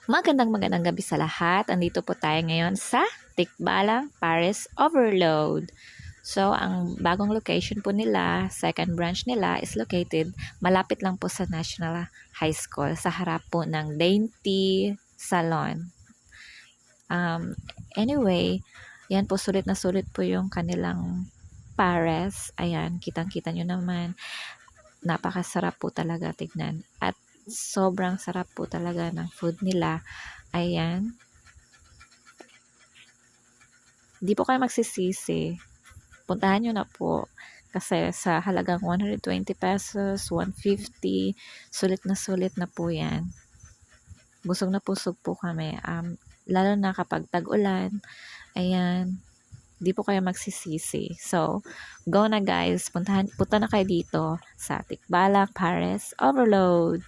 Magandang gabi sa lahat. Andito po tayo ngayon sa Tikbalang Paris Overload. So, ang bagong location po nila, second branch nila is located malapit lang po sa National High School sa harap po ng Dainty Salon. Anyway, yan po sulit na sulit po yung kanilang Paris. Ayan, kitang-kita nyo naman. Napakasarap po talaga tignan. At sobrang sarap po talaga ng food nila. Ayan. Di po kayo magsisisi. Puntahan nyo na po. Kasi sa halagang 120 pesos, 150, sulit na po yan. Busog na busog po kami. Lalo na kapag tag-ulan. Ayan. Di po kayo magsisisi. So, go na guys. Punta na kayo dito sa Tikbalang Paris Overload.